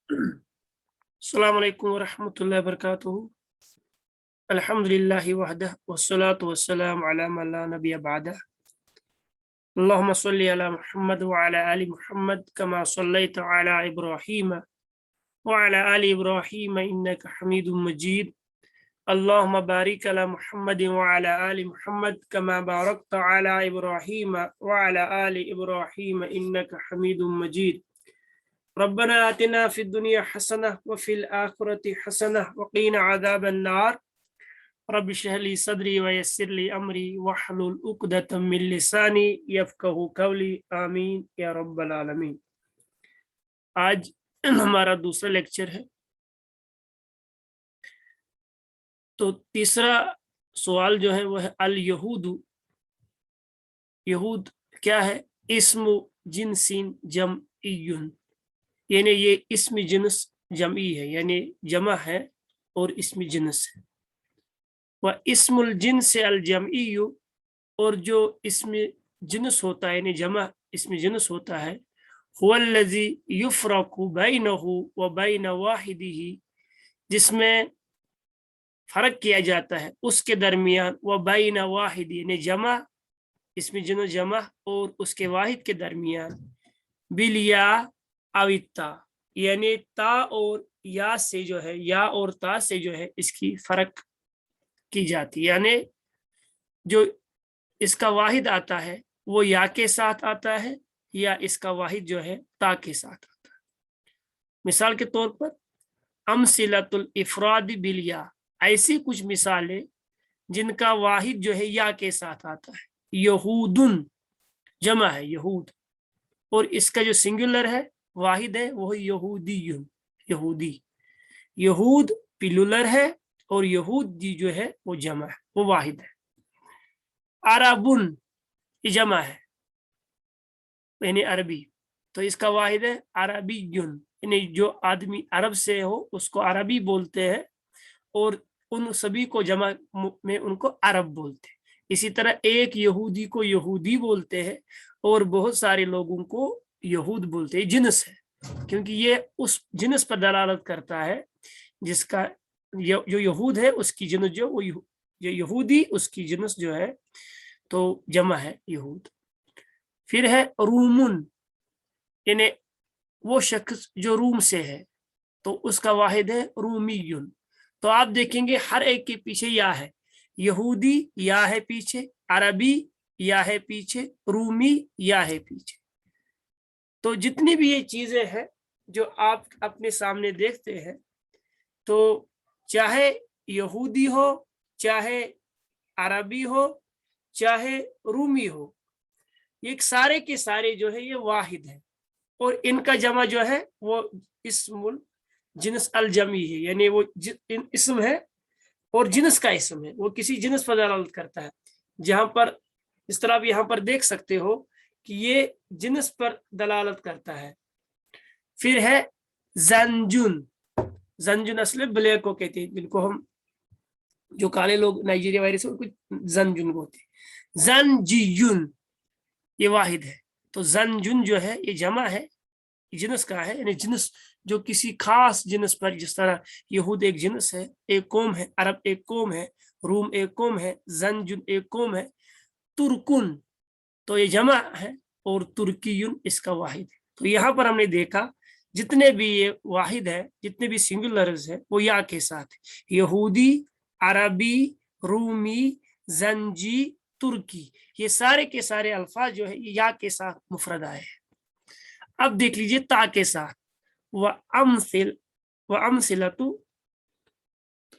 अस्सलामु अलैकुम वरहमतुल्लाहि वबरकातुहू। अल्हम्दुलिल्लाहि वहदह वस्सलातु वस्सलामु अला मन ला नबिय्य बअदह। अल्लाहुम्मा सल्लि अला मुहम्मद व अला आलि मुहम्मद कमा सल्लैता अला इब्राहीम व अला आलि इब्राहीम इन्नका हमीदुम मजीद। अल्लाहुम्मा बारिक अला मुहम्मद व अला आलि मुहम्मद कमा बारकता अला इब्राहीम व अला आलि इब्राहीम इन्नका हमीदुम मजीद। रब्बना आतिना फिद दुनिया हसनह व फिल आखिरति हसनह व क़ीना अज़ाबन नार। रब्बि इश्रह ली सदरी व यस्सिर ली अमरी वहलुल उक़दतम मिन लिसानी यफ़क़हू क़ौली। आमीन या रब्बल आलमीन। आज हमारा दूसरा लेक्चर है। तो तीसरा सवाल जो है वह है अल यहूदु। यहूद क्या है? इस्मु जिनसिन जमइयुन, यानी ये इस्म जिन्स जमी है, यानी जमा है और इस्म जिन्स है। वह इस्मुल जिन्स अल जमइयु, और जो इस्म जिन्स होता है यानी जमा इस्म जिन्स होता है, हुवल्लज़ी युफ़रक़ु बैनहु व बैन वाहिदिही, जिसमें फर्क किया जाता है उसके दरमियान, व बैन वाहिदी यानी जमा इसमें जिन्स जमा और उसके वाहिद के दरमियान, बिलिया अविता, यानी ता और या से जो है, या और ता से जो है इसकी फर्क की जाती है। यानी जो इसका वाहिद आता है वो या के साथ आता है, या इसका वाहिद जो है ता के साथ आता है। मिसाल के तौर पर अमसिलतुल इफराद बिलिया, ऐसी कुछ मिसालें जिनका वाहिद जो है या के साथ आता है। यहूदुन जमा है यहूद, और इसका जो सिंगुलर है वाहिद है वो यहूदीयुन, यहूदी। यहूद प्लूरल है और यहूदी जो है वो जमा है, वो वाहिद है। अरबुन ये जमा है यानी अरबी, तो इसका वाहिद है अरबीयुन, यानी जो आदमी अरब से हो उसको अरबी बोलते हैं, और उन सभी को जमा में उनको अरब बोलते हैं। इसी तरह एक यहूदी को यहूदी बोलते हैं और बहुत सारे लोगों को यहूद बोलते हैं। जिन्स है, क्योंकि ये उस जिन्स पर दलालत करता है जिसका जो यहूद है उसकी जिन्स जो वो जो यहूदी उसकी जिन्स जो है तो जमा है यहूद। फिर है रूमुन, यानी वो शख्स जो रूम से है तो उसका वाहिद है रूमीयुन। तो आप देखेंगे हर एक के पीछे या है, यहूदी या है पीछे, अरबी या है पीछे, रूमी या है पीछे। तो जितनी भी ये चीजें हैं जो आप अपने सामने देखते हैं, तो चाहे यहूदी हो, चाहे अरबी हो, चाहे रूमी हो, ये सारे के सारे जो है ये वाहिद है, और इनका जमा जो है वो इस्मुल जिन्स अल जमी है, यानी वो इस्म है और जिन्स का इस्म है, वो किसी जिन्स पर दलालत करता है। जहां पर इस तरह आप यहाँ पर देख सकते हो कि ये जिन्स पर दलालत करता है। फिर है जंजुन। जंजुन असले ब्लैक को कहते हैं, जिनको हम जो काले लोग नाइजीरिया वायरस उनको जंजुन बोलते हैं। जंजियुन ये वाहिद है, तो जंजुन जो है ये जमा है, जिन्स का है, यानी जिन्स जो किसी खास जिन्स पर, जिस तरह यहूद एक जिन्स है, एक कौम है, अरब एक कौम है, रूम एक कौम है, जंजुन एक कौम है। तुर्कुन तो ये जमा है और तुर्कीयुन इसका वाहिद है। तो यहाँ पर हमने देखा जितने भी ये वाहिद है, जितने भी सिंगुलर्स है वो या के साथ है। यहूदी, अरबी, रूमी, जंजी, तुर्की, ये सारे के सारे अल्फाज जो है ये या के साथ मुफरद आए हैं। अब देख लीजिए ता के साथ, व अमसिलतु।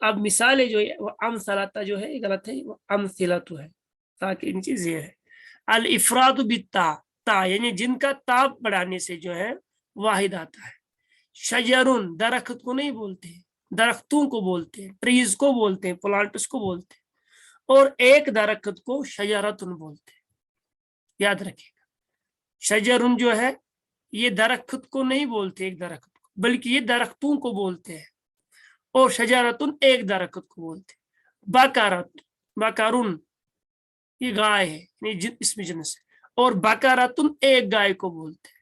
अब मिसालें जो है वह अमसलाता जो है गलत है, वो अमसिलतु है, ता के नीचे ज़ेर है। अल इफराद बित्ता, ता यानी जिनका ता बढ़ाने से जो है वाहिद आता है। शजरुन दरख्त को नहीं बोलते, दरख्तों को बोलते हैं, ट्रीज को बोलते हैं, प्लांट्स को बोलते हैं, और एक दरख्त को शजरतुन बोलते हैं। याद रखिएगा, शजरुन जो है ये दरख्त को नहीं बोलते एक दरख्त को, बल्कि ये दरख्तों को बोलते हैं, और शजरतुन एक दरख्त को बोलते हैं। बकरत, बकरुन ये गाय है इसमें जिन्स है, और बकरतुन एक गाय को बोलते हैं।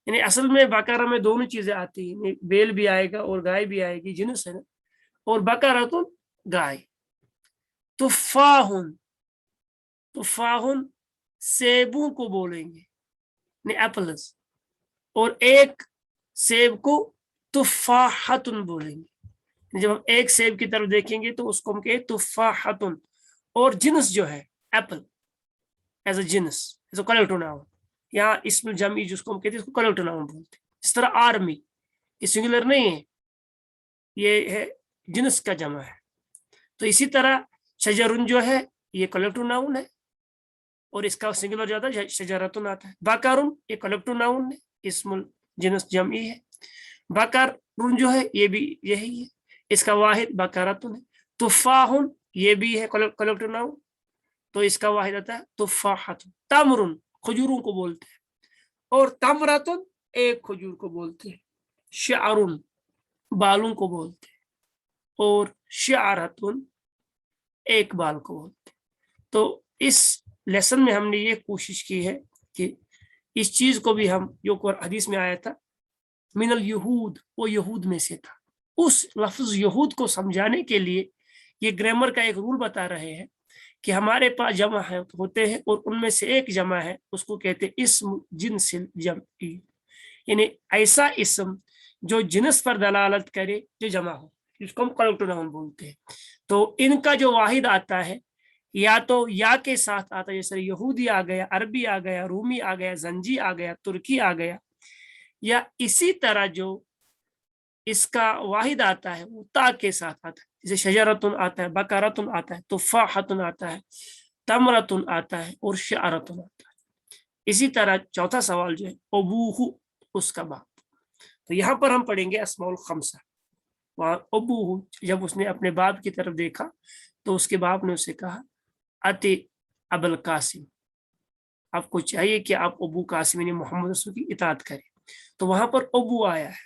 یعنی اصل میں بقرہ میں دونوں چیزیں آتی ہیں، بیل بھی آئے گا اور گائے بھی آئے گی، جنس ہے نا، اور بقرۃ گائے. تفاحن، تفاحن سیبوں کو بولیں گے، یعنی ایپلز، اور ایک سیب کو تفاحتن بولیں گے. جب ہم ایک سیب کی طرف دیکھیں گے تو اس کو ہم کہیں تفاحتن. اور جنس جو ہے ایپل ایز اے جنس، ایز اے کلیکٹو ناؤن، یہاں اسم جمعی جس کو ہم کہتے ہیں اس کو کلیکٹو ناؤن بولتے ہیں. اس طرح آرمی یہ سنگولر نہیں ہے، یہ ہے جنس کا جمع ہے. تو اسی طرح شجرن جو ہے یہ کلیکٹو ناؤن ہے اور اس کا سنگولر جاتا ہے شجرتن آتا ہے. بقرن یہ کلیکٹو ناؤن ہے، اسم جنس جمعی ہے. بقرن جو ہے یہ بھی یہی ہے، اس کا واحد بقرتن ہے. تفاحن یہ بھی ہے کلیکٹو ناؤن، تو اس کا واحد آتا ہے تفاحت. تمرن کھجوروں کو بولتے ہیں، اور تمرتن ایک کھجور کو بولتے ہیں. شعرن بالوں کو بولتے ہیں، اور شعرتن ایک بال کو بولتے ہیں. تو اس لیسن میں ہم نے یہ کوشش کی ہے کہ اس چیز کو بھی ہم جو حدیث میں آیا تھا من الیہود، وہ یہود میں سے تھا، اس لفظ یہود کو سمجھانے کے لیے یہ گرامر کا ایک رول بتا رہے ہیں کہ ہمارے پاس جمع ہوتے ہیں اور ان میں سے ایک جمع ہے، اس کو کہتے ہیں اسم جنس جمعی، یعنی ایسا اسم جو جنس پر دلالت کرے جو جمع ہو، جس کو ہم کلیکٹو ناؤن بولتے ہیں. تو ان کا جو واحد آتا ہے یا تو یا کے ساتھ آتا ہے، جیسے یہودی آ گیا، عربی آ گیا، رومی آ گیا، زنجی آ گیا، ترکی آ گیا، یا اسی طرح جو اس کا واحد آتا ہے وہ تا کے ساتھ آتا ہے، جیسے شجرتن آتا ہے، بقرتن آتا ہے، تفاحتن آتا ہے، تمرتن آتا ہے، اور شعرتن آتا ہے. اسی طرح چوتھا سوال جو ہے ابوہ، اس کا باپ. تو یہاں پر ہم پڑھیں گے اسماء الخمسہ. وہاں ابوہ جب اس نے اپنے باپ کی طرف دیکھا تو اس کے باپ نے اسے کہا اتی ابو القاسم، آپ کو چاہیے کہ آپ ابو قاسم یعنی محمد رسول کی اطاعت کریں. تو وہاں پر ابو آیا ہے،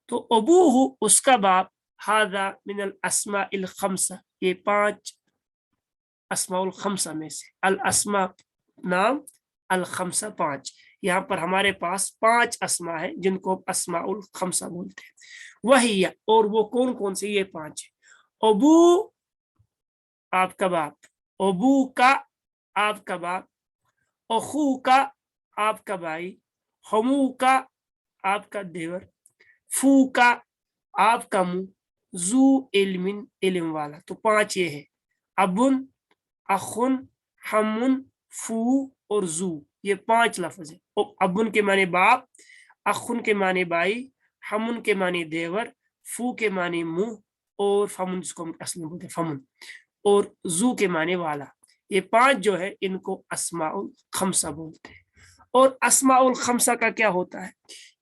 تو ابوہ اس کا باپ، ھذا من الاسماء الخمسہ، یہ 5 اسماء الخمسہ میں سے، الاسماء نام، الخمسہ 5. یہاں پر ہمارے پاس 5 اسماء ہیں جن کو اسماء الخمسہ بولتے ہیں. وہی، اور وہ کون کون سے؟ یہ 5 ہیں. ابو آپ کا باپ، ابو کا آپ کا باپ، اخو کا آپ کا بھائی، ہمو کا آپ کا دیور، فو کا آپ کا منہ، زو علم علم والا. تو 5 یہ ہے، ابن، اخن، ہمن، فو اور زو. یہ 5 لفظ ہیں. ابن کے معنی باپ، اخن کے معنی بھائی، ہمن کے معنی دیور، فو کے معنی منہ، اور فمن جس کو ہم اصل میں بولتے ہیں فمن، اور زو کے معنی والا. یہ 5 جو ہے ان کو اسماء الخمسہ بولتے ہیں. اور اسماء الخمسہ کا کیا ہوتا ہے؟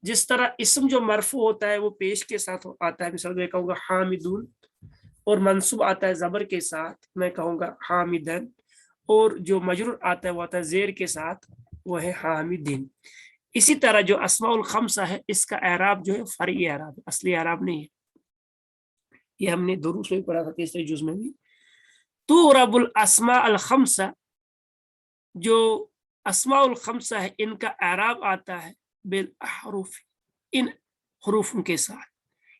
جس طرح اسم جو مرفوع ہوتا ہے وہ پیش کے ساتھ آتا ہے، مثال میں کہوں گا حامدون، اور منصوب آتا ہے زبر کے ساتھ، میں کہوں گا حامدن، اور جو مجرور آتا ہے وہ آتا ہے زیر کے ساتھ، وہ ہے حامدین. اسی طرح جو اسماء الخمسہ ہے اس کا اعراب جو ہے فرعی اعراب ہے، اصلی اعراب نہیں ہے. یہ ہم نے دروس میں پڑھا تھا تیسرے جز میں بھی. تعرب الاسماء الخمسہ، جو اسماء الخمسہ ہے ان کا اعراب آتا ہے بالاحرف، ان حروف کے ساتھ،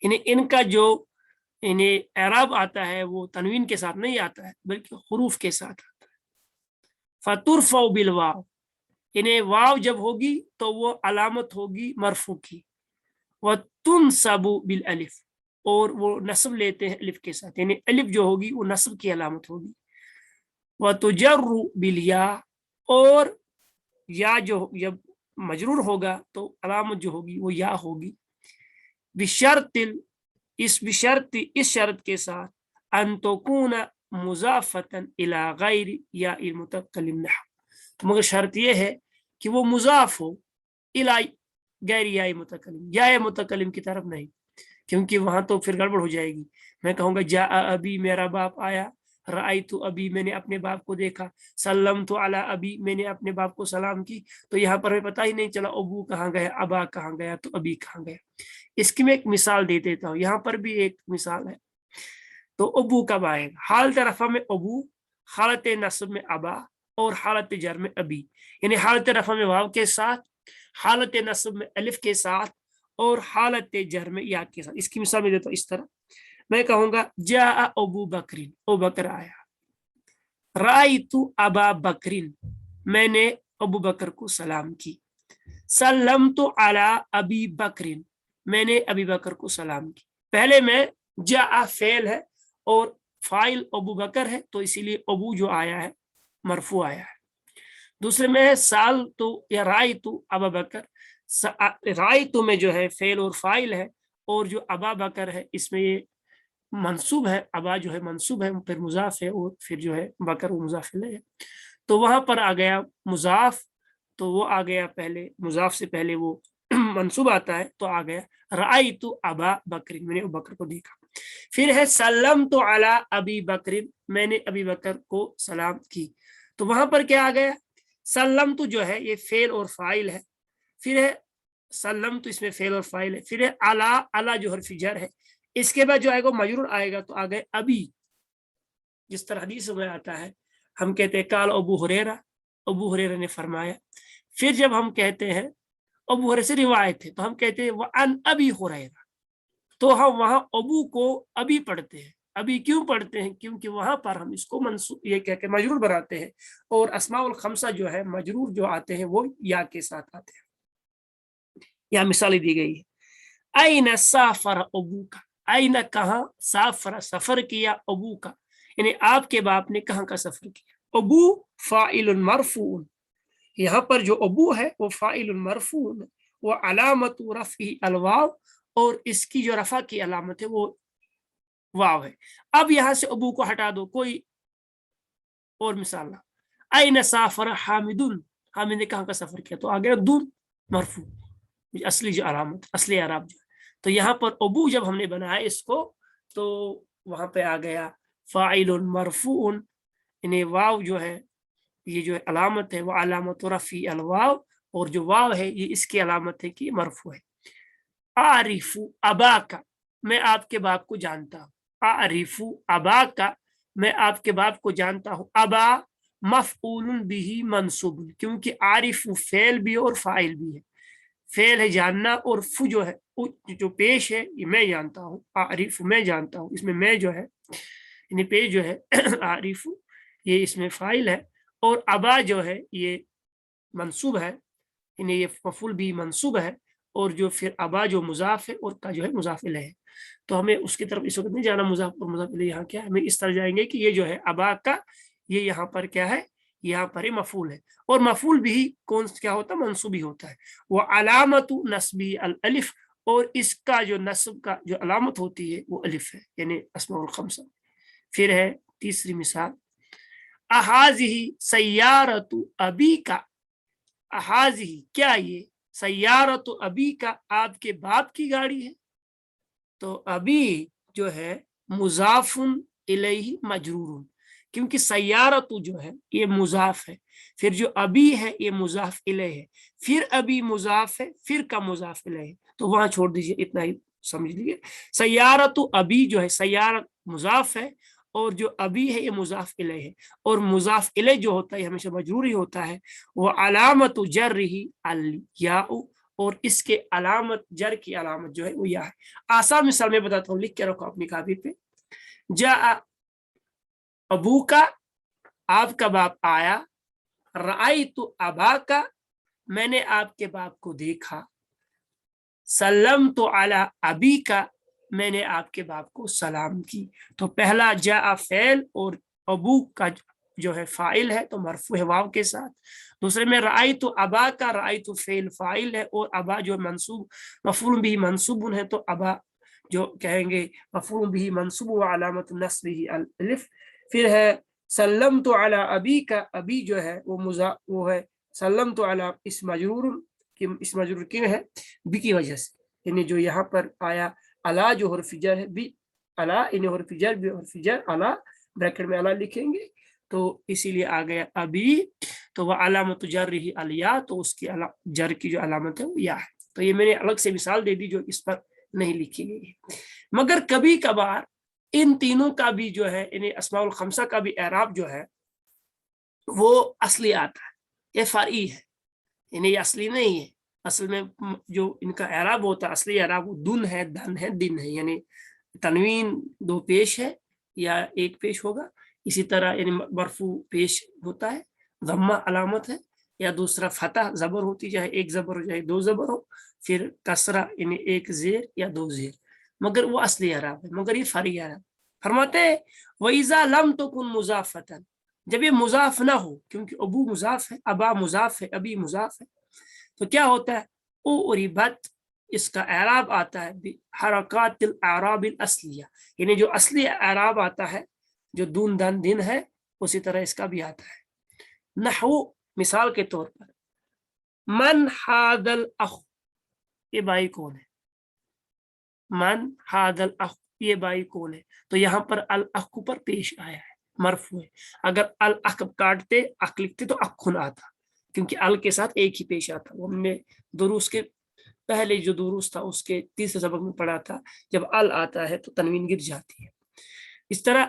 یعنی ان کا جو انہیں اعراب آتا ہے وہ تنوین کے ساتھ نہیں آتا ہے بلکہ حروف کے ساتھ آتا ہے. فترفع بالواو، یعنی واو جب ہوگی تو وہ علامت ہوگی مرفوع کی. وتنصب بالالف، اور وہ نصب لیتے ہیں الف کے ساتھ، یعنی الف جو ہوگی وہ نصب کی علامت ہوگی. وتجر بالیا، اور یا جو جب مجرور ہوگا تو علامت جو ہوگی وہ یا ہوگی. بشرط، اس شرط کے ساتھ ان تکون مضافتا الی غیر یا المتکلم نحو، مگر شرط یہ ہے کہ وہ مضاف ہو الی غیر یا متکلم، یا متکلم کی طرف نہیں، کیونکہ وہاں تو پھر گڑبڑ ہو جائے گی. میں کہوں گا جاء ابی، میرا باپ آیا، رأیت ابی، میں نے اپنے باپ کو دیکھا، سلمت علی ابی، میں نے اپنے باپ کو سلام کی. تو یہاں پر ہمیں پتہ ہی نہیں چلا ابو کہاں گیا، ابا کہاں گیا، تو ابی کہاں گیا. اس کی میں ایک مثال دے دیتا ہوں، یہاں پر بھی ایک مثال ہے. تو ابو کب آئے گا؟ حالت رفع میں ابو، حالت نصب میں ابا، اور حالت جر میں ابی. یعنی حالت رفع میں واو کے ساتھ، حالت نصب میں الف کے ساتھ اور حالت جر میں یا کے ساتھ. اس کی مثال میں دیتا ہوں اس طرح. میں کہوں گا جاء ابو بکرین، ابو بکر آیا. رأیت ابا بکرین، میں نے ابو بکر کو سلام کی. سلمت علی ابی بکرین، میں نے ابی بکر کو سلام کی. پہلے میں جاء فعل ہے اور فاعل ابو بکر ہے تو اسی لیے ابو جو آیا ہے مرفوع آیا ہے. دوسرے میں سال تو یا رأیت ابا بکر، رأیت میں جو ہے فعل اور فاعل ہے اور جو ابا بکر ہے اس میں یہ منصوب ہے. ابا جو ہے منصوب ہے، پھر مضاف ہے اور پھر جو ہے بکر وہ مضاف الیہ ہے. تو وہاں پر آ گیا مضاف، تو وہ آ گیا پہلے مضاف سے پہلے وہ منصوب آتا ہے تو آ گیا رأیت ابا بکر، میں نے ابو بکر کو دیکھا. پھر ہے سلمت علی ابی بکر، میں نے ابی بکر کو سلام کی. تو وہاں پر کیا آ گیا؟ سلمت جو ہے یہ فعل اور فاعل ہے. پھر ہے سلمت، اس میں فعل اور فاعل ہے. پھر ہے علی، علی جو حرف جر ہے. اس کے بعد جو آئے گا مجرور آئے گا تو آ گئے ابی. جس طرح حدیث میں آتا ہے ہم کہتے ہیں قال ابو ہریرہ، ابو ہریرہ نے فرمایا. پھر جب ہم کہتے ہیں ابو ہریرہ سے روایت ہے تو ہم کہتے ہیں وعن ابی ہریرہ، تو ہم وہاں ابو کو ابی پڑھتے ہیں. ابھی کیوں پڑھتے ہیں؟ کیونکہ وہاں پر ہم اس کو منصوب یہ کہہ کے مجرور بناتے ہیں اور اسماء الخمسہ جو ہے مجرور جو آتے ہیں وہ یا کے ساتھ آتے ہیں. یا مثالیں دی گئی ہے. این سافر ابو کا، این کہاں، سافر سفر کیا، ابو کا یعنی آپ کے باپ نے کہاں کا سفر کیا. ابو فاعل مرفوع، یہاں پر جو ابو ہے وہ فاعل مرفوع وہ علامت رفعہ الواو، اور اس کی جو رفع کی علامت ہے وہ واو ہے. اب یہاں سے ابو کو ہٹا دو، کوئی اور مثال نہ. این سافر حامد، حامد نے کہاں کا سفر کیا تو آ گیا دون مرفوع، اصلی جو علامت اصلی اعراب جو. تو یہاں پر ابو جب ہم نے بنایا اس کو تو وہاں پہ آ گیا فاعل مرفوع، یعنی واو جو ہے یہ جو علامت ہے وہ علامت رفع الواو، اور جو واو ہے یہ اس کی علامت ہے کہ مرفوع ہے. اعرف ابا کا، میں آپ کے باپ کو جانتا ہوں. اعرف ابا کا، میں آپ کے باپ کو جانتا ہوں. ابا مفعول به منصوب، کیونکہ عارف فعل بھی اور فاعل بھی ہے. فعل ہے جاننا اور فو جو ہے جو پیش ہے یہ میں جانتا ہوں. اعرف میں جانتا ہوں، اس میں میں جو ہے یعنی پیش جو ہے اعرف یہ اس میں فاعل ہے، اور ابا جو ہے یہ منصوب ہے یعنی یہ مفعول بھی منصوب ہے، اور جو پھر ابا جو مضاف ہے اور کا جو ہے مضاف الیہ ہے. تو ہمیں اس کی طرف اس وقت نہیں جانا. مضاف اور مضاف الیہ یہاں کیا ہے، ہمیں اس طرح جائیں گے کہ یہ جو ہے ابا کا یہ یہاں پر کیا ہے، یہاں پر ہی مفعول ہے، اور مفعول بھی کون کیا ہوتا ہے، منصوبی ہوتا ہے. وہ علامت نصبی الالف، اور اس کا جو نصب کا جو علامت ہوتی ہے وہ الف ہے یعنی اسماء الخمسہ. پھر ہے تیسری مثال. احاذہ سیارۃ ابی کا، احاذہ کیا یہ سیارۃ ابی کا آپ کے باپ کی گاڑی ہے. تو ابی جو ہے مضاف الیہ مجرور، کیونکہ سیارت جو ہے یہ مضاف ہے، پھر جو ابی ہے یہ مضاف الیہ ہے، پھر ابی مضاف ہے، پھر کا مضاف الیہ ہے. تو وہاں چھوڑ دیجئے، اتنا ہی سمجھ لیجیے. سیارت ابی جو ہے سیارت مضاف ہے، اور جو ابی ہے یہ مضاف الیہ ہے، اور مضاف الیہ جو ہوتا ہے ہمیشہ مجرور ہی ہوتا ہے. وہ علامت جرہ الیاء، اور اس کے علامت جر کی علامت جو ہے وہ یا ہے. آسان مثال میں بتاتا ہوں، لکھ کے رکھو اپنی کاپی پہ. جاء ابو کا، آپ کا باپ آیا. رأیت ابا کا، میں نے آپ کے باپ کو دیکھا. سلمت علی ابی کا، میں نے آپ کے باپ کو سلام کی. تو پہلا جاء فعل اور ابو کا جو ہے فاعل ہے تو مرفوع ہے واو کے ساتھ. دوسرے میں رأیت ابا کا، رأیت فعل فاعل ہے اور ابا جو منصوب مفعول بھی منصوب ہے، تو ابا جو کہیں گے مفعول بھی منصوب و علامت نصبہ الالف. پھر ہے سلمت علی ابی کا، ابی جو ہے وہ ہے سلمت علی اس مجرور، اس مجرور کیوں ہے، بی کی وجہ سے، یعنی جو یہاں پر آیا الا جو حرف جر ہے، بی الا ان حرف جر بھی حرف جر الا بریکٹ میں الا لکھیں گے تو اسی لیے آ گیا ابی. تو وہ علامت جرہ الیا، تو اس کی جر کی جو علامت ہے وہ یا ہے. تو یہ میں نے الگ سے مثال دے دی جو اس پر نہیں لکھی گئی ہے. مگر کبھی کبھار ان تینوں کا بھی جو ہے یعنی اسماء الخمسہ کا بھی اعراب جو ہے وہ اصلی آتا ہے، یہ فرعی ہے یعنی یہ اصلی نہیں ہے. اصل میں جو ان کا اعراب ہوتا ہے اصلی اعراب وہ دن ہے، دن ہے، دن ہے، یعنی تنوین دو پیش ہے یا ایک پیش ہوگا، اسی طرح یعنی مرفوع پیش ہوتا ہے، ضمہ علامت ہے، یا دوسرا فتح زبر ہوتی، چاہے ایک زبر ہو چاہے دو زبر ہو، پھر کسرہ یعنی ایک زیر یا دو زیر، مگر وہ اصلی اعراب ہے، مگر یہ فرعی اعراب۔ فرماتے ہیں وَإِذَا لَمْ تَكُنْ مُضَافَةً، جب یہ مضاف نہ ہو، کیونکہ ابو مضاف ہے، ابا مضاف ہے، ابی مضاف ہے، تو کیا ہوتا ہے اُعْرِبَتْ، اس کا اعراب آتا ہے حرکات الاعراب الاصلیہ، یعنی جو اصلی اعراب آتا ہے جو دون دن دن ہے اسی طرح اس کا بھی آتا ہے۔ نحو، مثال کے طور پر من حاد الاخ، یہ بھائی کون ہے؟ من حاد الاخ، یہ بھائی کون ہے؟ تو یہاں پر الاخ پر پیش آیا ہے، مرفوع ہے۔ اگر الاخ کاٹتے اخ لکھتے تو اخن آتا، کیونکہ ال کے ساتھ ایک ہی پیش آتا۔ وہ ہم نے دروس کے پہلے جو دروس تھا اس کے تیسرے سبق میں پڑھا تھا، جب ال آتا ہے تو تنوین گر جاتی ہے۔ اس طرح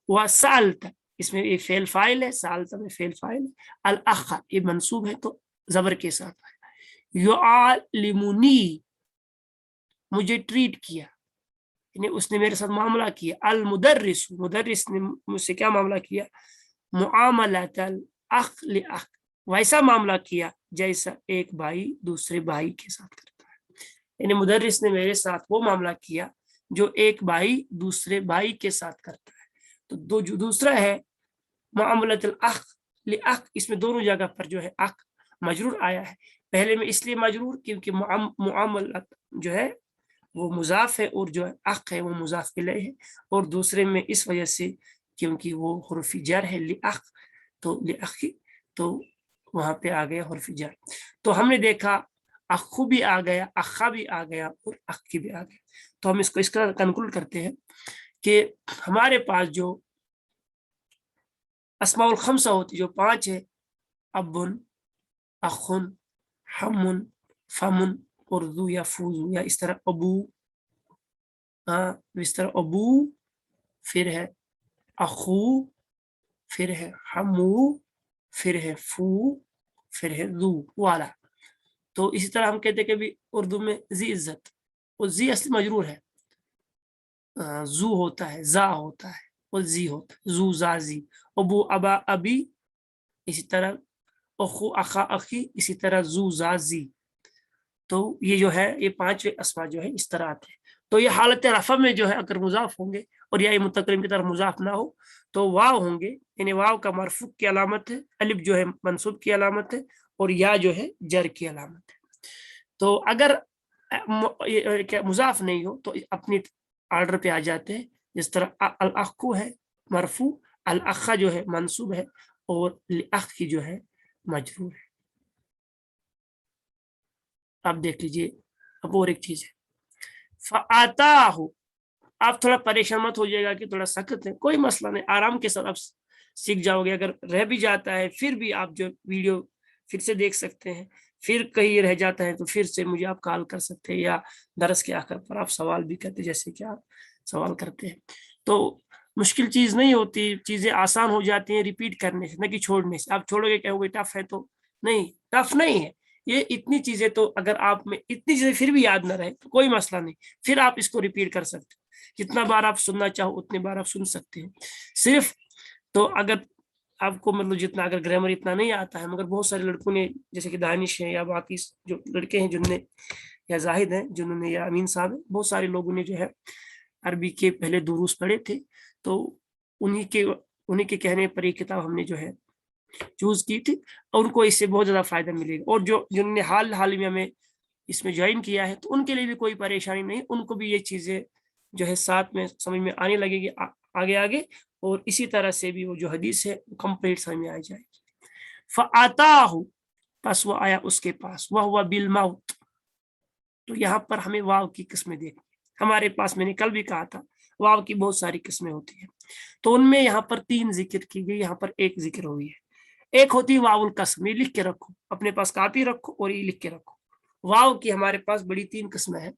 وَسَأَلْتَ، اس میں یہ فعل فاعل ہے، سالتا میں فعل فاعل ہے، الاخ یہ منصوب ہے تو زبر کے ساتھ آیا۔ یعلمنی، مجھے ٹریٹ کیا، یعنی اس نے میرے ساتھ معاملہ کیا۔ المدرس، مدرس نے مجھ سے کیا معاملہ کیا؟ معاملۃ الاخ لاخ، ویسا معاملہ کیا جیسا ایک بھائی دوسرے بھائی کے ساتھ کرتا ہے، یعنی مدرس نے میرے ساتھ وہ معاملہ کیا جو ایک بھائی دوسرے بھائی کے ساتھ کرتا ہے۔ تو جو دوسرا ہے معاملۃ الاخ لاخ، اس میں دونوں جگہ پر جو ہے اخ مجرور آیا ہے، پہلے میں اس لیے مجرور کیونکہ معاملت جو ہے وہ مضاف ہے اور جو اخ ہے وہ مضاف الیہ ہے، اور دوسرے میں اس وجہ سے کیونکہ وہ حرف جر ہے لاخ، تو لاخی، تو وہاں پہ آ گیا حرف جر۔ تو ہم نے دیکھا اخو بھی آ گیا، اخا بھی آ گیا اور اخی بھی آ گیا۔ تو ہم اس کو اس طرح کنکلوڈ کرتے ہیں کہ ہمارے پاس جو اسماء الخمسہ ہوتی جو پانچ ہے، ابن، اخن، حمن، فمن، اردو یا فوزو، یا اس طرح ابو، اس طرح ابو، پھر ہے اخو، پھر ہے حمو، پھر ہے فو، پھر ہے ذو والا۔ تو اسی طرح ہم کہتے ہیں کہ بھی اردو میں ذی عزت، وہ ذی اصل مجرور ہے، زو ہوتا ہے، زا ہوتا ہے، اور زی ہوتا ہے، زو زا زی، ابو ابا ابی، اسی طرح اخو اخا اخی، اسی طرح زو زا زی۔ تو یہ جو ہے یہ پانچ اسماء جو ہے اس طرح آتے ہیں۔ تو یہ حالت رفع میں جو ہے اگر مضاف ہوں گے اور یا متکلم کی طرف مضاف نہ ہو تو واو ہوں گے، یعنی واو کا مرفوع کی علامت ہے، الف جو ہے منصوب کی علامت ہے، اور یا جو ہے جر کی علامت ہے۔ تو اگر مضاف نہیں ہو تو اپنی آرڈر پہ آ جاتے ہیں، جس طرح الاخو ہے مرفوع، الاخا جو ہے منصوب ہے، اور الاخ کی جو ہے مجرور ہے۔ اب دیکھ لیجئے، اب اور ایک چیز ہے فَآتَاهُ، آپ تھوڑا پریشان مت ہو جائے گا کہ تھوڑا سخت ہے، کوئی مسئلہ نہیں، آرام کے ساتھ آپ سیکھ جاؤ گے۔ اگر رہ بھی جاتا ہے پھر بھی آپ جو ویڈیو پھر سے دیکھ سکتے ہیں، پھر کہیں رہ جاتا ہے تو پھر سے مجھے آپ کال کر سکتے ہیں، یا درس کے آخر پر آپ سوال بھی کرتے جیسے کہ آپ سوال کرتے ہیں۔ تو مشکل چیز نہیں ہوتی، چیزیں آسان ہو جاتی ہیں ریپیٹ کرنے سے، نہ کہ چھوڑنے سے۔ آپ چھوڑو گے کہو گے ٹف ہے، تو نہیں، ٹف نہیں ہے یہ، اتنی چیزیں تو اگر آپ میں اتنی چیزیں پھر بھی یاد نہ رہے تو کوئی مسئلہ نہیں، پھر آپ اس کو ریپیٹ کر سکتے ہیں، جتنا بار آپ سننا چاہو اتنے بار آپ سن سکتے ہیں۔ صرف تو اگر آپ کو مطلب جتنا اگر گرامر اتنا نہیں آتا ہے، مگر بہت سارے لڑکوں نے جیسے کہ دانش ہیں یا باقی جو لڑکے ہیں جنہوں نے، یا زاہد ہیں جنہوں نے، یا امین صاحب ہیں، بہت سارے لوگوں نے جو ہے عربی کے پہلے دروس پڑھے تھے، تو انہی کے کہنے پر یہ کتاب ہم نے جو ہے چوز کی تھی، اور ان کو اس سے بہت زیادہ فائدہ ملے گا۔ اور جو جنہوں نے حال میں ہمیں اس میں جوائن کیا ہے تو ان کے لیے بھی کوئی پریشانی نہیں، ان کو بھی یہ چیزیں جو ہے ساتھ میں سمجھ میں آنے لگے گی آگے، اور اسی طرح سے بھی وہ جو حدیث ہے کمپلیٹ سمجھ میں آ جائے گی۔ فَآتَاهُ، پس وہ آیا اس کے پاس، وَهُوَ بِالْمَوْتِ، تو یہاں پر ہمیں واو کی قسمیں دیکھیں۔ ہمارے پاس میں نے کل بھی کہا تھا واو کی بہت ساری قسمیں ہوتی ہیں، تو ان میں یہاں پر 3 ذکر کی گئی، یہاں پر ایک ذکر ہوئی ہے۔ ایک ہوتی واو القسم، یہ لکھ کے رکھو، اپنے پاس کاپی رکھو اور یہ لکھ کے رکھو۔ واو کی ہمارے پاس بڑی 3 قسمیں ہیں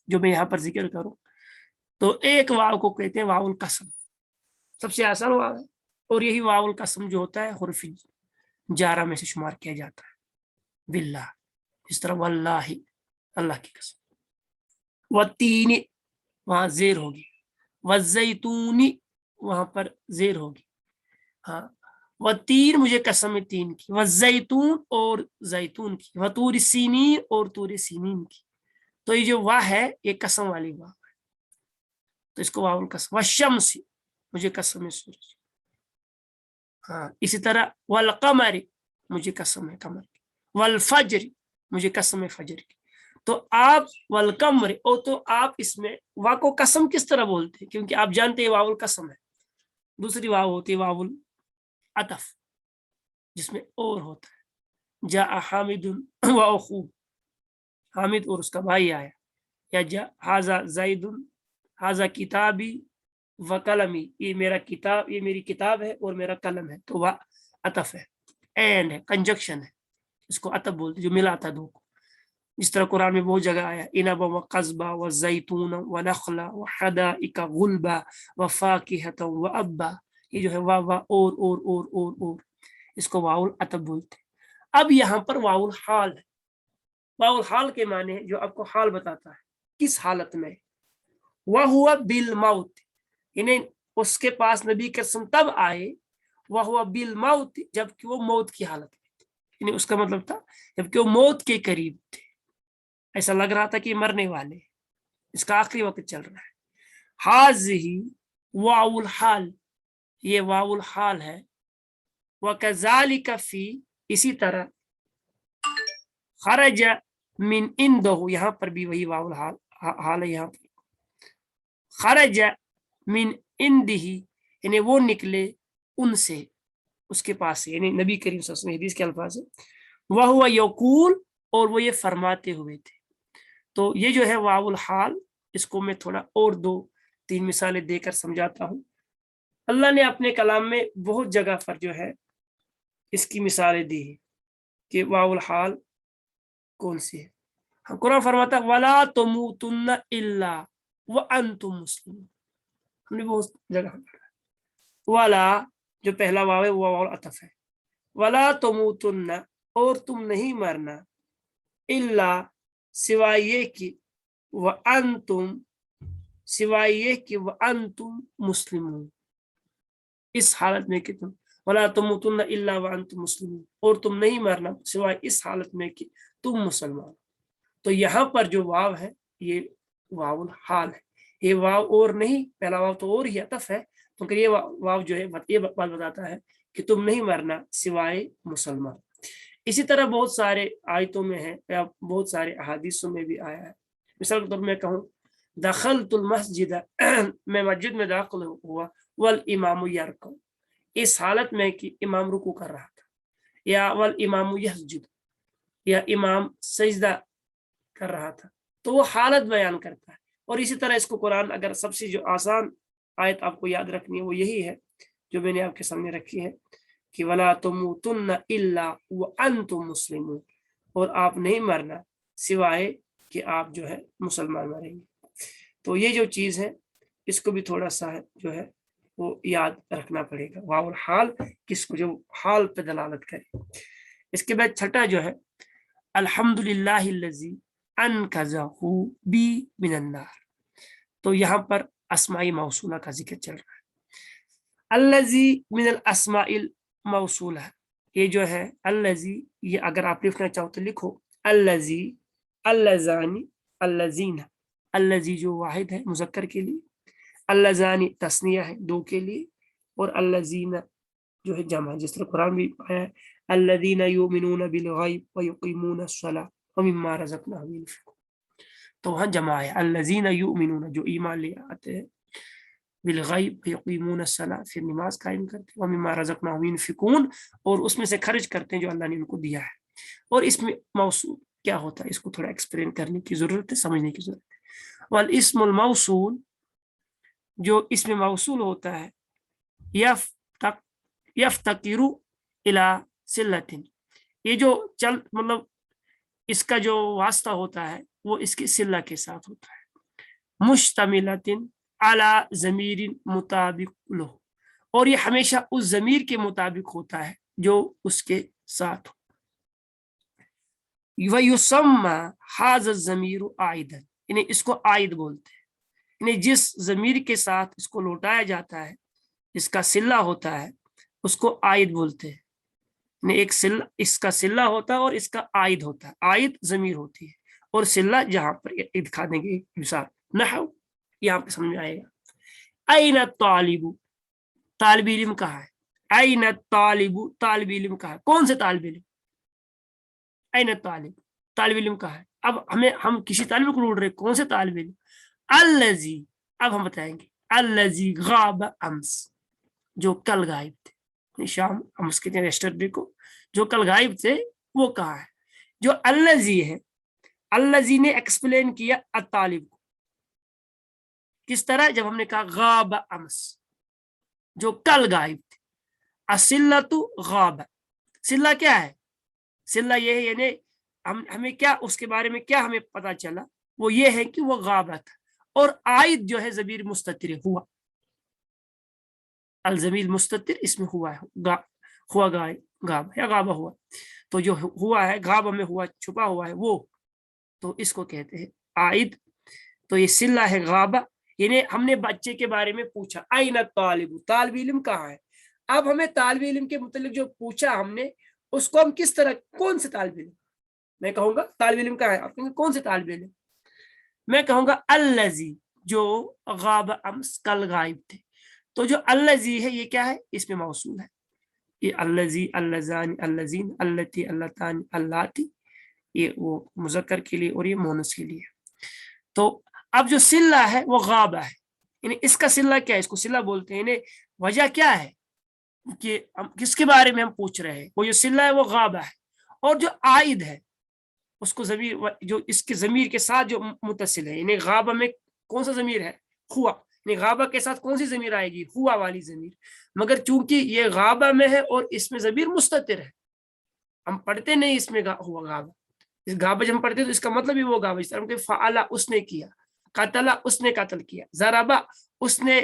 جو میں یہاں پر ذکر کروں۔ تو ایک واو کو کہتے ہیں واو القسم، سب سے آسان واو ہے، اور یہی واو القسم جو ہوتا ہے حرف جارہ میں سے شمار کیا جاتا ہے، باللہ، इस तरह वल्लाहि, अल्लाह की कसम। वत्तीनी, वहां जेर होगी। वज़ैतूनी, वहां पर जेर होगी। हाँ, वतीन, मुझे कसम है तीन की। वज़ैतून, और जैतून की। वतूर सीनीन, और तूर सीनीन की। तो ये जो वाह है ये कसम वाली वाह है, तो इसको वाउल कसम। वशम्सी, मुझे कसम है सूरज। हाँ, इसी तरह वल कमरी, मुझे कसम है कमर की। वल फज्र, मुझे कसम है फजर की। तो आप वल कमर, ओ तो आप इसमें वाह को कसम किस तरह बोलते हैं, क्योंकि आप जानते हैं वाउल कसम है। दूसरी वाव होती है वाउल अतफ, जिसमें और होता है। जा हामिदुन व अखू, हामिद और उसका भाई आया। या जा हाजा जैदुन, हाजा किताबी व कलमी, ये मेरा किताब, ये मेरी किताब है और मेरा कलम है। तो वह अतफ है, एंड है, कंजक्शन है, इसको अतफ बोलते, जो मिलाता दो को। इस तरह कुरान में बहुत जगह आया, इनबा व कस्बा व जैतून व नखला व हदाइका गुलबा व फाकिहत व अब्बा। ये जो है वाह वाह और इसको वाउल अतफ बोलते हैं। अब यहाँ पर वाउल हाल है। वाउल हाल के माने जो आपको हाल बताता है, किस हालत में। वह हुआ बिल मौत, इन्हें उसके पास नबी के कसम तब आए, वह हुआ बिल मौत, जबकि वो मौत की हालत में थे। यानी उसका मतलब था जबकि वो मौत के करीब थे, ऐसा लग रहा था कि मरने वाले, इसका आखिरी वक्त चल रहा है। हाज़िही वाउल हाल, ये वाउल हाल है। वकज़ालिका फी, इसी तरह। खरज मिन इंदहु, यहाँ पर भी वही वाउल हाल है। यहाँ पर खरज मिन इंदिही, यानी वो निकले उनसे, उसके पास से, यानी नबी करीम सल्लल्लाहु अलैहि वसल्लम, हदीस के अल्फाज है। वह हुआ यकूल, और वो ये फरमाते हुए थे। तो ये जो है वाउल हाल, इसको मैं थोड़ा और दो तीन मिसालें देकर समझाता हूँ। अल्लाह ने अपने कलाम में बहुत जगह पर जो है इसकी मिसालें दी है कि वाउल हाल कौन सी है। हाँ, कुरान फरमाता वला तमुतुन्ना इल्ला व अंतुम मुस्लिमून, हमने बहुत जगह पढ़ा। वाला, जो पहला वाव है वो वाउल अतफ है। वला तमुतुन्ना, और तुम नहीं मरना, इल्ला, सिवाय ये कि, व अंतुम, सिवाय ये कि व अंतुम मुस्लिमून, इस हालत में कि तुम, वला तमुतुन्ना इल्ला व अंतुम मुस्लिमून, और तुम नहीं मरना सिवाय इस हालत में कि तुम मुसलमान। तो यहाँ पर जो वाव है ये वाउल हाल है। ये वाव और नहीं, पहला वाव तो और ही अतफ है, तो ये वाव जो है ये बात बताता है कि तुम नहीं मरना सिवाय मुसलमान। इसी तरह बहुत सारे आयतों में है या बहुत सारे अहादीसों में भी आया है। मिसाल के तौर मैं कहूँ, दखलतुल मस्जिद, मैं मस्जिद में दाखिल हुआ, वल इमाम यरकू, इस हालत में कि इमाम रुकू कर रहा था। या वल इमाम यस्जुद, या इमाम सजदा कर रहा था। तो वो हालत बयान करता है। और इसी तरह इसको कुरान, अगर सबसे जो आसान आयत आपको याद रखनी है वो यही है जो मैंने आपके सामने रखी है कि वला तमुतुन्ना इल्ला व अंतुम मुस्लिमून, और आप नहीं मरना सिवाय कि आप जो है मुसलमान मरेंगे। तो ये जो चीज़ है इसको भी थोड़ा सा है जो है वो याद रखना पड़ेगा। वाउल हाल किसको, जो हाल पे दलालत करे। इसके बाद छठा जो है, अल्हम्दुलिल्लाहिल्लज़ी अनक़ज़हु बी मिनन्नार। तो यहाँ पर अस्माई मौसूला का जिक्र चल रहा है। अल्लज़ी मिनल अस्माइल मौसूला, ये जो है अल्लज़ी, ये अगर आप लिखना चाहो तो लिखो अल्लज़ी, अल्लज़ानी, अल्लज़ीना। अल्लज़ी जो वाहिद है मुज़क्कर के लिए, अल्लज़ानी तस्निया है दो के लिए, और अल्लज़ीना जो है जमा, जिस तरह कुरान भी आया है अल्लज़ीना युमिनूना बिल गैब व युकीमूना अस्सलाह व मिम्मा रज़क़नाहुम युनफ़िक़ून। तो वहाँ जमा है अल्लज़ीना युमिनूना, जो ईमान ले आते हैं, बिल गैब व युकीमूना अस्सलाह, फिर नमाज कायम करते हैं, व मिम्मा रज़क़नाहुम युनफ़िक़ून, और उसमें से खर्च करते हैं जो अल्लाह ने उनको दिया है। और इसमें मौसूल क्या होता है, इसको थोड़ा एक्सप्लेन करने की जरूरत है, समझने की जरूरत है। वल इस्मुल मौसूल, जो इसमें मौसूल होता है, यफ्तकिरु इला सिल्लतिन, ये जो चल मतलब इसका जो वास्ता होता है वो इसकी सिल्ला के साथ होता है। मुश्तमिलतिन अला ज़मीरिन मुताबिक लो, और ये हमेशा उस ज़मीर के मुताबिक होता है जो उसके साथ हो। वयुसम्मा हाज़ा ज़मीर आइदन, इन्हें इसको आइद बोलते हैं। इन्हें जिस ज़मीर के साथ इसको लौटाया जाता है, इसका सिला होता है, उसको आइद बोलते हैं। एक सिला, इसका सिला होता है और इसका आइद होता है। आइद ज़मीर होती है और सिला जहां पर दिखा देंगे मिसाल नहव, यहाँ पे समझ में आएगा। ऐन तालिबु, तालिब इल्म कहाँ है? ऐन तालिबु, तालिब इल्म कहाँ है? कौन से तालिब इल्म? ऐन तालिब, तालिब इल्म कहाँ है? अब हम किसी तालिब को ढूंढ रहे, कौन से तालिब इल्म? अल्लज़ी, अब हम बताएंगे अल्लज़ी गाब अम्स, जो कल गायब थे, शाम हम उसके यस्टरडे को, जो कल गायब थे वो कहाँ है? जो अल्लज़ी है, अल्लज़ी ने एक्सप्लेन किया अत्तालिब को, किस तरह? जब हमने कहा गाब अम्स, जो कल गायब थे। असिल्लतु गाब, सिल्ला क्या है? सिल्ला ये है, यानी हमें क्या उसके बारे में क्या हमें पता चला? वो ये है कि वो गाबा था। और आयद जो है ज़मीर मुस्ततिर हुआ, अल ज़मीर मुस्ततिर इसमें हुआ है, हुआ गाब या गाबा हुआ, तो जो हुआ है गाबा में हुआ, छुपा हुआ है वो, तो इसको कहते हैं आयद। तो ये सिल्ला है गाबा, यानी हमने बच्चे के बारे में पूछा, आइना तालिबु, तालिब इल्म कहाँ है? अब हमें तालिब इल्म के मुतालिक जो पूछा हमने, उसको हम किस तरह, कौन से तालिब इल्म? मैं कहूंगा तालिब इल्म कहाँ है, आप कहेंगे कौन से तालिब इल्म? मैं कहूंगा अल्लज़ी, जो गाब अम्स, कल गायब थे। तो जो अल्लज़ी है ये क्या है? इसमें मौसूल है। ये अल्लज़ी, अल्लज़ानी, अल्लज़ीन, अल्लती, अल्लतानी, अल्लाती, ये वो मुज़क्कर के लिए और ये मोनस के लिए। तो अब जो सिल्ला है वो गाबा है, यानी इसका सिल्ला क्या है? इसको सिल्ला बोलते हैं। यानी वजह क्या है कि हम किसके बारे में हम पूछ रहे हैं? वो जो सिल्ला है वो गाबा है, और जो आयद है उसको ज़मीर, जो इसके ज़मीर के साथ जो मुतसिल है, यानी गाबा में कौन सा ज़मीर है? हुआ, यानी गाबा के साथ कौन सी ज़मीर आएगी? हुआ वाली ज़मीर। मगर चूंकि ये गाबा में है और इसमें ज़मीर मुस्ततिर है, हम पढ़ते नहीं इसमें हुआ गाबा। इस गाबा जब हम पढ़ते तो इसका मतलब ही वो गाबा, इस तरह फ़अला उसने किया, कतला उसने कत्ल किया, ज़रबा उसने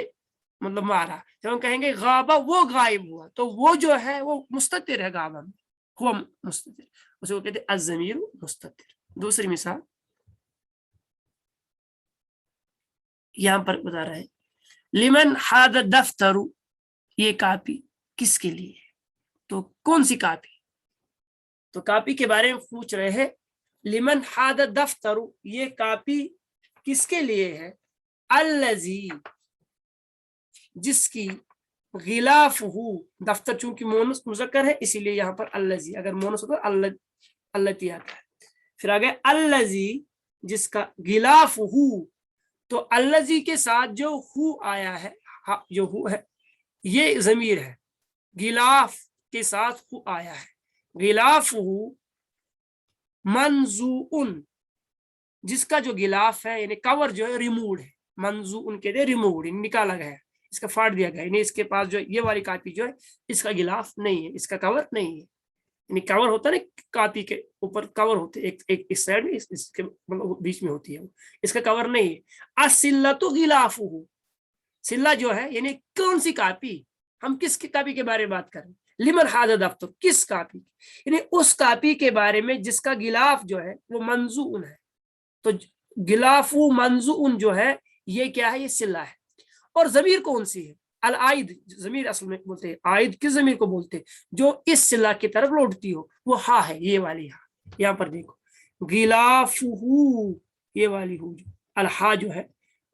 मतलब मारा। जब हम कहेंगे गाबा वो गायब हुआ, तो वो जो है वो मुस्ततिर है, गाबा में हुआ मुस्ततिर, उसे वो कहते हैं अज़मीर मुस्ततिर। दूसरी मिसाल यहाँ पर बता रहे हैं, लिमन हादा दफ्तरु, ये कापी किसके लिए है? तो कौन सी कापी? तो कापी के बारे में पूछ रहे हैं। लिमन हादा दफ्तरु, ये कापी किसके लिए है? अल्लज़ी, जिसकी गिलाफहु, दफ्तर चूंकि मोनस मुज़क्कर है इसीलिए यहाँ पर अल्लज़ी, अगर मोनस होता अल्लती आता है। फिर आगे अल्लज़ी, जिसका गिलाफहु, तो अल्लज़ी के साथ जो हु आया है, जो हु है ये ज़मीर है, गिलाफ के साथ हु आया है। गिलाफहु मंजूउन, जिसका जो गिलाफ है यानी कवर जो है रिमूव्ड है, मंजूउन कहते हैं रिमूव्ड, निकाला गया है, इसका फाड़ दिया गया है। इसके पास जो ये वाली कापी जो है इसका गिलाफ नहीं है, इसका कवर नहीं है। यानी कवर होता है ना, कापी के ऊपर कवर होते हैं, एक इस साइड में, इसके मतलब बीच में होती है, इसका कवर नहीं है। असिल्लतु गिलाफुहु, सिल्ला जो है यानी कौन सी कापी, हम किस कापी के बारे में बात कर रहे हैं? लिमन हाज़ा दफ्तर, किस कापी, यानी उस कापी के बारे में जिसका गिलाफ जो है वो मंजूउन है। तो गिलाफु मंजूउन जो है ये क्या है? ये सिल्ला है। और ज़मीर कौन सी है? अल आइद, ज़मीर असल में बोलते हैं आइद किस ज़मीर को बोलते हैं? जो इस सिला की तरफ लौटती हो, वो हा है, ये वाली हा। यहाँ पर देखो गिलाफुहु, ये वाली हु, जो अल हा जो है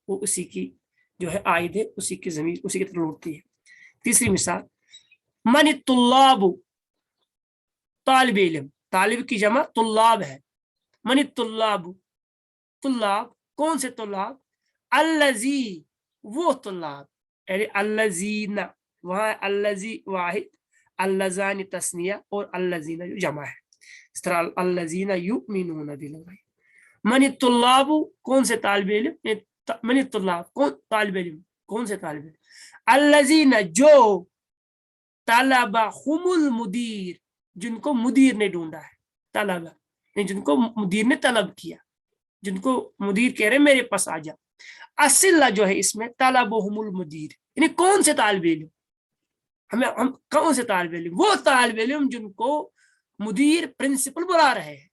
वो उसी की जो है आइद है, उसी की ज़मीर उसी की तरफ लौटती है। तीसरी मिसाल, मन तुल्लाबु, तालिब इल्म, तालिब की जमा तुल्लाब है। मन तुल्लाबु, तुल्लाब कौन से तुल्लाब? अल्लज़ी, वो तुल्लाब, यानी अल्लज़ीना, वहाँ अल्लज़ी वाहिद, अल्लज़ानी तस्निया और अल्लज़ीना जो जमा है। इस तरह अल्लज़ीना युमिनूना बिल-गैब। मन तुल्लाबु, कौन से तालिब इल्म? मन तुल्लाब कौन? तालिब इल्म, कौन से तालिब इल्म? अल्लज़ीना, जो तलबहुमुल मुदीर, जिनको मुदीर ने ढूंढा है, तलबा जिनको मुदीर ने तलब किया, जिनको मुदीर कह रहे मेरे पास आ जा। असिल्ला जो है इसमें तलबहुमुल मुदीर, यानी कौन से तालिब इल्म, हम कौन से तालिब इल्म? वो तालिब इल्म जिनको मुदीर प्रिंसिपल बुला रहे हैं,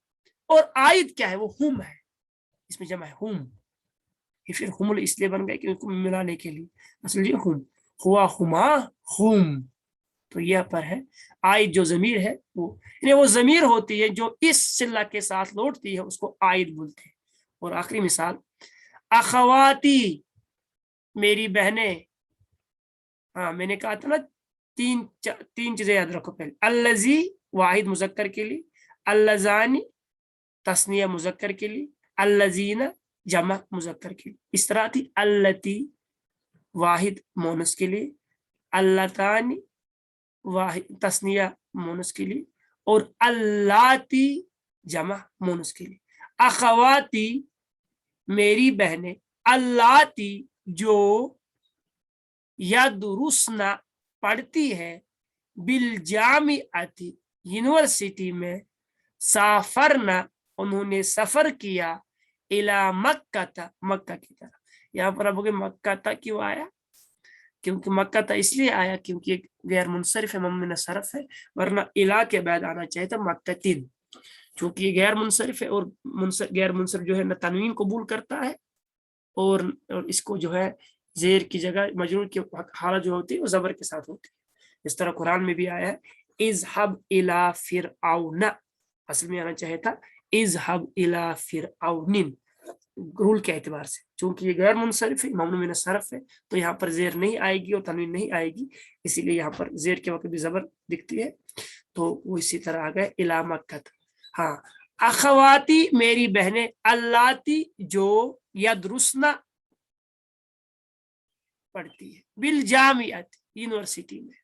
اور आयद क्या है, वो हुम है, इसमें जमा है हुम, ये फिर हुमुल इसलिए बन गए कि उनको मिलाने के लिए, असल ये हुम, हुआ हुमा हुम, तो यह पर है। आयद जो जमीर है वो जमीर होती है जो इस सिल्ला के साथ लौटती है, उसको आयद बोलते हैं। और आखिरी मिसाल, अखवाती, मेरी बहनें, हाँ मैंने कहा था ना तीन चीजें याद रखो पहले, अल्लजी वाहिद मुजक्कर के लिए, अल्लजानी तस्निया मुजक्कर के लिए, अल्लजीना जमा मुजक्कर के लिए। इस तरह थी अल्लती वाहिद मोनस के लिए, अल्लतानी वाहिद तस्निया मोनस के लिए, और अल्लाती जमा मोनस के लिए। अखवाती मेरी बहनें, अल्लाती जो यदरुसना पढ़ती है, बिल जामिअती यूनिवर्सिटी में, साफरना उन्होंने सफर किया, इला मक्का मक्का की तरफ। यहाँ पर अब मक्का क्यों आया, क्योंकि मक्का इसलिए आया क्योंकि एक गैर मुनसरिफ है, मम्मी सरफ है, वरना इला के बाद आना चाहिए था मक्कातिन, क्योंकि ये गैर मुनसरिफ है, और गैर मुनसरिफ जो है न तनवीन कबूल करता है, और इसको जो है जेर की जगह मजरूर की हालत जो होती है वो जबर के साथ होती है। इस तरह कुरान में भी आया है, इज़हब इला फिरऔना, असल में आना चाहिए था इज़हब इला फिरऔनिन, रूल के एतबार से, चूंकि ये गैर मुनसरिफ है, ममनू मिन सरफ है, तो यहाँ पर जेर नहीं आएगी और तनवीन नहीं आएगी, इसीलिए यहाँ पर जेर के वक्त भी जबर दिखती है, तो वो इसी तरह आ गए इला मक्का। हाँ, अखवाती मेरी बहनें, अल्लाती जो यदरुसना पढ़ती है, बिल जामिअत यूनिवर्सिटी में,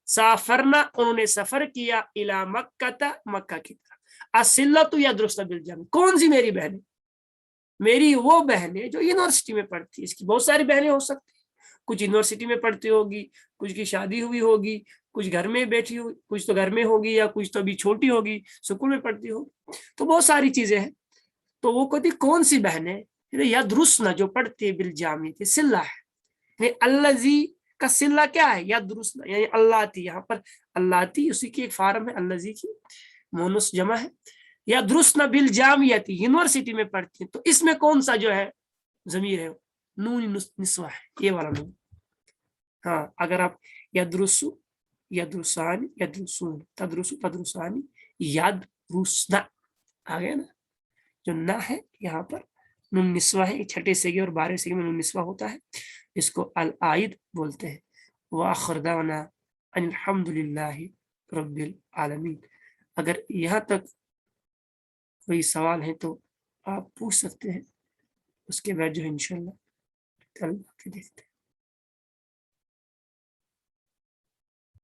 साफरना उन्होंने सफर किया, इला मक्का मक्का की तरफ, असिल्लतु यदरुसना बिल जामी, कौन सी मेरी बहनें, मेरी वो बहनें जो यूनिवर्सिटी में पढ़ती है। इसकी बहुत सारी बहनें हो सकती है, कुछ यूनिवर्सिटी में पढ़ती होगी, कुछ की शादी हुई होगी, कुछ घर में बैठी हुई, कुछ तो घर में होगी, या कुछ तो अभी छोटी होगी स्कूल में पढ़ती होगी, तो बहुत सारी चीजें हैं। तो वो कहती कौन सी बहनें, यदरुसना जो पढ़ती है, बिल जामी के सिल्ला है, अल्लाजी का सिल्ला क्या है, यदरुसना यानी अल्लाह थी, यहाँ पर अल्लाह थी उसी की एक फार्म है, अल्लाजी की मोनस जमा है, या दुरुस्ना बिल जामियती यूनिवर्सिटी में पढ़ती है, तो इसमें कौन सा जो है जमीर है, नून निस्वा है, ये वाला नून। हाँ, अगर आप यदरुसु यदरुसानी यदरुसून तदरुसु तदरुसानी यदरुसना आ गया ना, जो ना है यहाँ पर नून निस्वा है, छठे सेगे और 12वें सेगे में नून निस्वा होता है, इसको अल आइद बोलते हैं। व आखिर दावना अल्हम्दुलिल्लाहि रब्बिल आलमीन। अगर यहाँ तक कोई सवाल है तो आप पूछ सकते हैं, उसके बाद जो है इंशाल्लाह कल देखते हैं।